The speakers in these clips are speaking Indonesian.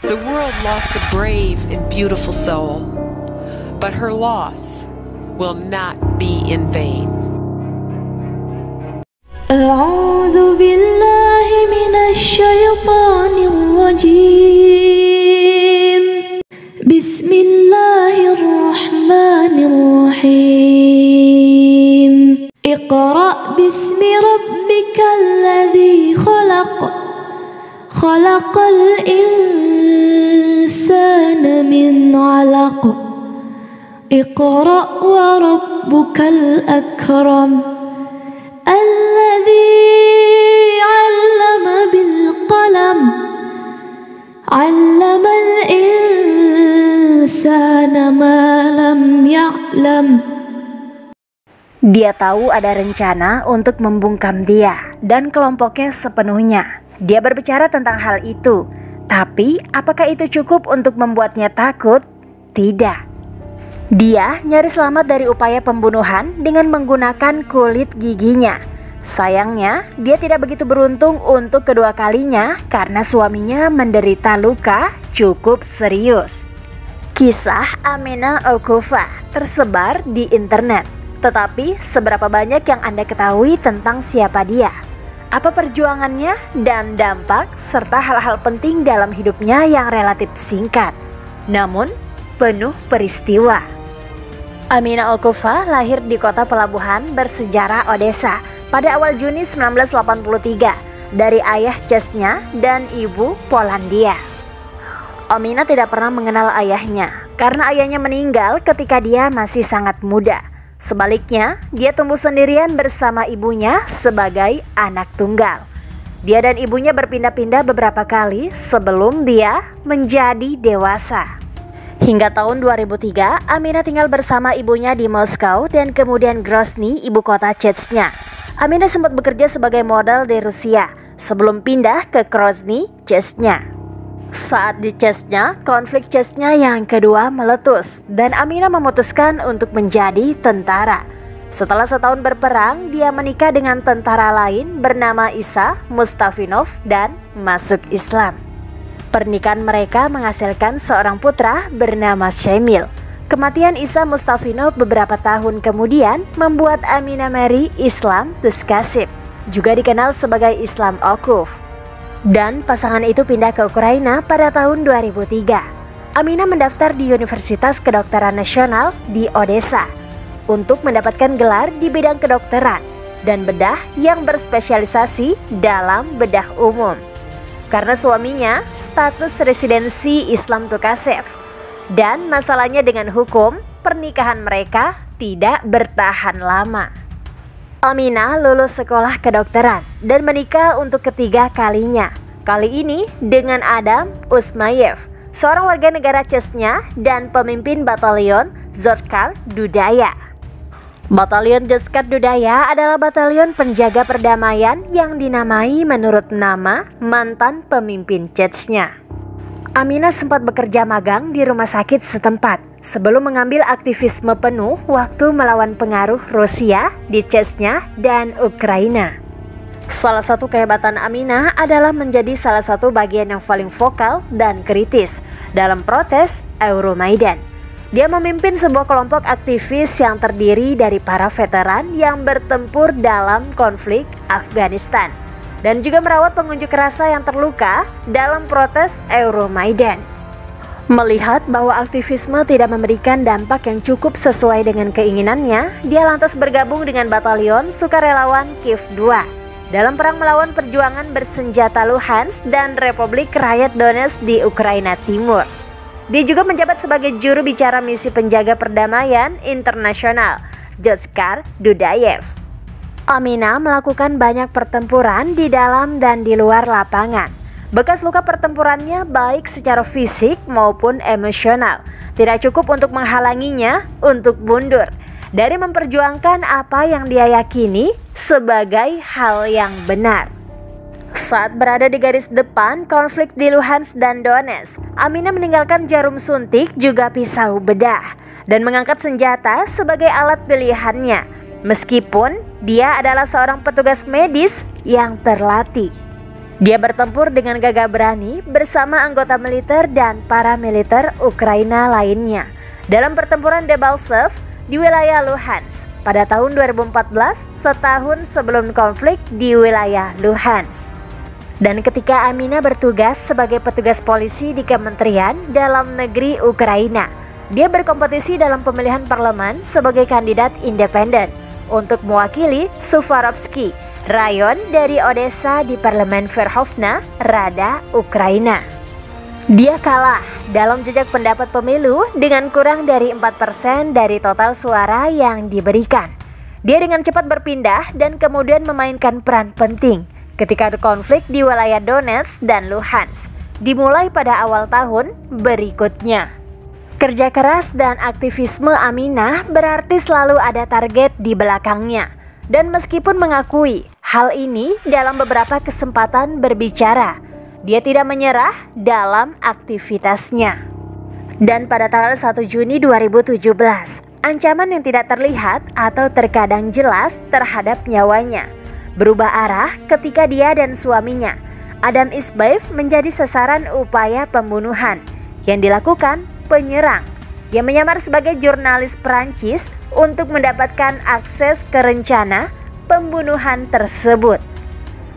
The world lost a brave and beautiful soul, but her loss will not be in vain. أعوذ بالله من الشيطان الرجيم. بسم الله الرحمن الرحيم. اقرأ باسم ربك الذي خلق. خلق الإنسان من علق. اقرأ وربك الأكرم. الذي علم بالقلم. علم الإنسان ما لم يعلم. Dia tahu ada rencana untuk membungkam dia dan kelompoknya sepenuhnya. Dia berbicara tentang hal itu, tapi apakah itu cukup untuk membuatnya takut? Tidak. Dia nyaris selamat dari upaya pembunuhan dengan menggunakan kulit giginya. Sayangnya, dia tidak begitu beruntung untuk kedua kalinya karena suaminya menderita luka cukup serius. Kisah Aminah Okufah tersebar di internet. Tetapi seberapa banyak yang Anda ketahui tentang siapa dia? Apa perjuangannya dan dampak serta hal-hal penting dalam hidupnya yang relatif singkat, namun penuh peristiwa. Aminah Okufah lahir di kota pelabuhan bersejarah Odessa pada awal Juni 1983 dari ayah Czechnya dan ibu Polandia. Aminah tidak pernah mengenal ayahnya karena ayahnya meninggal ketika dia masih sangat muda. Sebaliknya, dia tumbuh sendirian bersama ibunya sebagai anak tunggal. Dia dan ibunya berpindah-pindah beberapa kali sebelum dia menjadi dewasa. Hingga tahun 2003, Aminah tinggal bersama ibunya di Moskow dan kemudian Grozny, ibu kota Czechnya. Aminah sempat bekerja sebagai model di Rusia sebelum pindah ke Grozny, Czechnya. Saat di Czechnya, konflik Czechnya yang kedua meletus dan Aminah memutuskan untuk menjadi tentara. Setelah setahun berperang, dia menikah dengan tentara lain bernama Isa Mustafinov dan masuk Islam. Pernikahan mereka menghasilkan seorang putra bernama Shamil. Kematian Isa Mustafinov beberapa tahun kemudian membuat Aminah Mary Islam Tuskasib, juga dikenal sebagai Islam Okuf. Dan pasangan itu pindah ke Ukraina pada tahun 2003. Aminah mendaftar di Universitas Kedokteran Nasional di Odessa untuk mendapatkan gelar di bidang kedokteran dan bedah yang berspesialisasi dalam bedah umum. Karena suaminya status residensi Islam Tukasev dan masalahnya dengan hukum, pernikahan mereka tidak bertahan lama. Aminah lulus sekolah kedokteran dan menikah untuk ketiga kalinya. Kali ini dengan Adam Usmayev, seorang warga negara Czechnya dan pemimpin batalion Zorkar Dudaya. Batalion Zorkar Dudaya adalah batalion penjaga perdamaian yang dinamai menurut nama mantan pemimpin Czechnya. Aminah sempat bekerja magang di rumah sakit setempat sebelum mengambil aktivisme penuh waktu melawan pengaruh Rusia di Czechnya dan Ukraina. Salah satu kehebatan Aminah adalah menjadi salah satu bagian yang paling vokal dan kritis dalam protes Euromaidan. Dia memimpin sebuah kelompok aktivis yang terdiri dari para veteran yang bertempur dalam konflik Afghanistan dan juga merawat pengunjuk rasa yang terluka dalam protes Euromaidan. Melihat bahwa aktivisme tidak memberikan dampak yang cukup sesuai dengan keinginannya, dia lantas bergabung dengan Batalion Sukarelawan Kiev II dalam perang melawan perjuangan bersenjata Luhansk dan Republik Rakyat Donetsk di Ukraina Timur. Dia juga menjabat sebagai juru bicara misi penjaga perdamaian internasional Zorkar Dudayev. Aminah melakukan banyak pertempuran di dalam dan di luar lapangan. Bekas luka pertempurannya baik secara fisik maupun emosional tidak cukup untuk menghalanginya untuk mundur dari memperjuangkan apa yang dia yakini sebagai hal yang benar. Saat berada di garis depan konflik di Luhansk dan Donetsk, Aminah meninggalkan jarum suntik juga pisau bedah dan mengangkat senjata sebagai alat pilihannya, meskipun dia adalah seorang petugas medis yang terlatih. Dia bertempur dengan gagah berani bersama anggota militer dan paramiliter Ukraina lainnya dalam pertempuran Debaltseve di wilayah Luhansk pada tahun 2014, setahun sebelum konflik di wilayah Luhansk. Dan ketika Amina bertugas sebagai petugas polisi di Kementerian Dalam Negeri Ukraina, dia berkompetisi dalam pemilihan parlemen sebagai kandidat independen untuk mewakili Suvorovsky, rayon dari Odessa di Parlemen Verkhovna Rada Ukraina. Dia kalah dalam jejak pendapat pemilu dengan kurang dari 4% dari total suara yang diberikan. Dia dengan cepat berpindah dan kemudian memainkan peran penting ketika ada konflik di wilayah Donetsk dan Luhansk dimulai pada awal tahun berikutnya. Kerja keras dan aktivisme Amina berarti selalu ada target di belakangnya. Dan meskipun mengakui hal ini dalam beberapa kesempatan berbicara, dia tidak menyerah dalam aktivitasnya. Dan pada tanggal 1 Juni 2017, ancaman yang tidak terlihat atau terkadang jelas terhadap nyawanya berubah arah ketika dia dan suaminya, Adam Isbaev, menjadi sasaran upaya pembunuhan yang dilakukan penyerang yang menyamar sebagai jurnalis Perancis untuk mendapatkan akses ke rencana pembunuhan tersebut.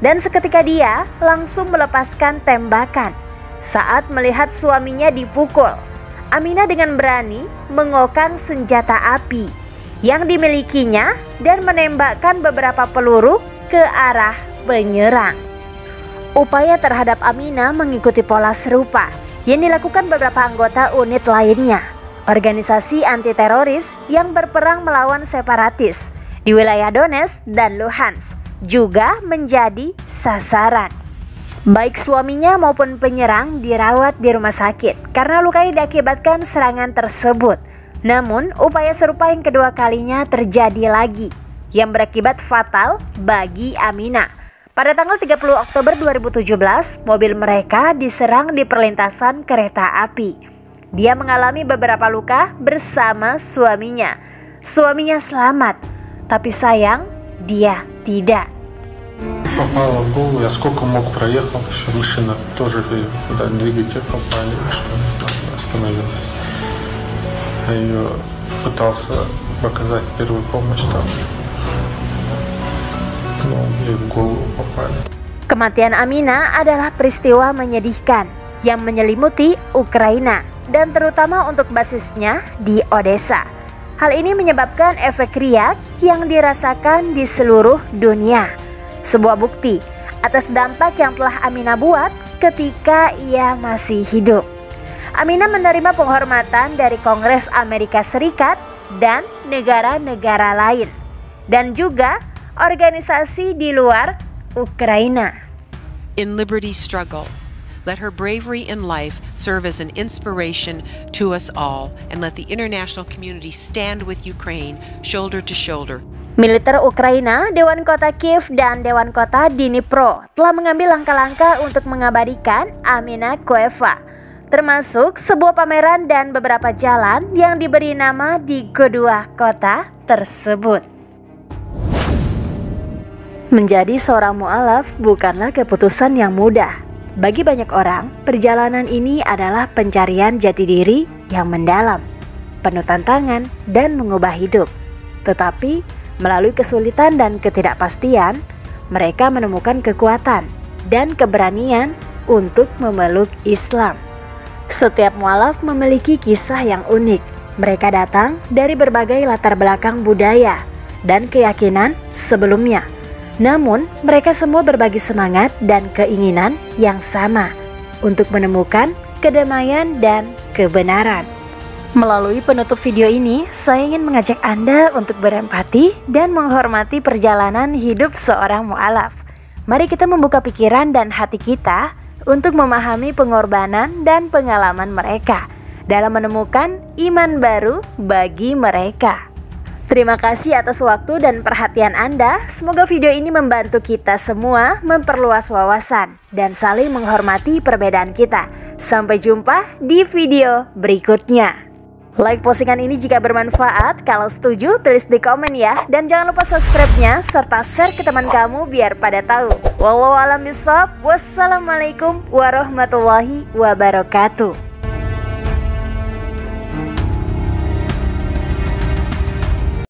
Dan seketika dia langsung melepaskan tembakan saat melihat suaminya dipukul. Amina dengan berani mengokang senjata api yang dimilikinya dan menembakkan beberapa peluru ke arah penyerang. Upaya terhadap Amina mengikuti pola serupa yang dilakukan beberapa anggota unit lainnya, organisasi anti-teroris yang berperang melawan separatis di wilayah Donetsk dan Luhansk juga menjadi sasaran. Baik suaminya maupun penyerang dirawat di rumah sakit karena luka yang diakibatkan serangan tersebut. Namun upaya serupa yang kedua kalinya terjadi lagi yang berakibat fatal bagi Amina. Pada tanggal 30 Oktober 2017, mobil mereka diserang di perlintasan kereta api. Dia mengalami beberapa luka bersama suaminya. Suaminya selamat, tapi sayang dia tidak. Попало в голову, я сколько мог проехал, еще машина тоже куда двигатель попали, что не знаю, остановилась. Я ее пытался показать первую помощь там, но ей в голову попали. Kematian Amina adalah peristiwa menyedihkan yang menyelimuti Ukraina dan terutama untuk basisnya di Odessa. Hal ini menyebabkan efek riak yang dirasakan di seluruh dunia. Sebuah bukti atas dampak yang telah Amina buat ketika ia masih hidup. Amina menerima penghormatan dari Kongres Amerika Serikat dan negara-negara lain, dan juga organisasi di luar Ukraina. In Liberty's struggle, let her bravery in life serve as an inspiration to us all, and let the international community stand with Ukraine shoulder to shoulder. Militer Ukraina, Dewan Kota Kiev, dan Dewan Kota Dnipro telah mengambil langkah-langkah untuk mengabadikan Amina Koeva, termasuk sebuah pameran dan beberapa jalan yang diberi nama di kedua kota tersebut. Menjadi seorang mu'alaf bukanlah keputusan yang mudah. Bagi banyak orang, perjalanan ini adalah pencarian jati diri yang mendalam, penuh tantangan dan mengubah hidup. Tetapi, melalui kesulitan dan ketidakpastian, mereka menemukan kekuatan dan keberanian untuk memeluk Islam. Setiap mu'alaf memiliki kisah yang unik. Mereka datang dari berbagai latar belakang budaya dan keyakinan sebelumnya. Namun, mereka semua berbagi semangat dan keinginan yang sama untuk menemukan kedamaian dan kebenaran. Melalui penutup video ini, saya ingin mengajak Anda untuk berempati dan menghormati perjalanan hidup seorang mu'alaf. Mari kita membuka pikiran dan hati kita untuk memahami pengorbanan dan pengalaman mereka dalam menemukan iman baru bagi mereka. Terima kasih atas waktu dan perhatian Anda. Semoga video ini membantu kita semua memperluas wawasan dan saling menghormati perbedaan kita. Sampai jumpa di video berikutnya. Like postingan ini jika bermanfaat. Kalau setuju tulis di komen ya. Dan jangan lupa subscribe-nya serta share ke teman kamu biar pada tahu. Wallahu a'lam bishawab. Wassalamualaikum warahmatullahi wabarakatuh.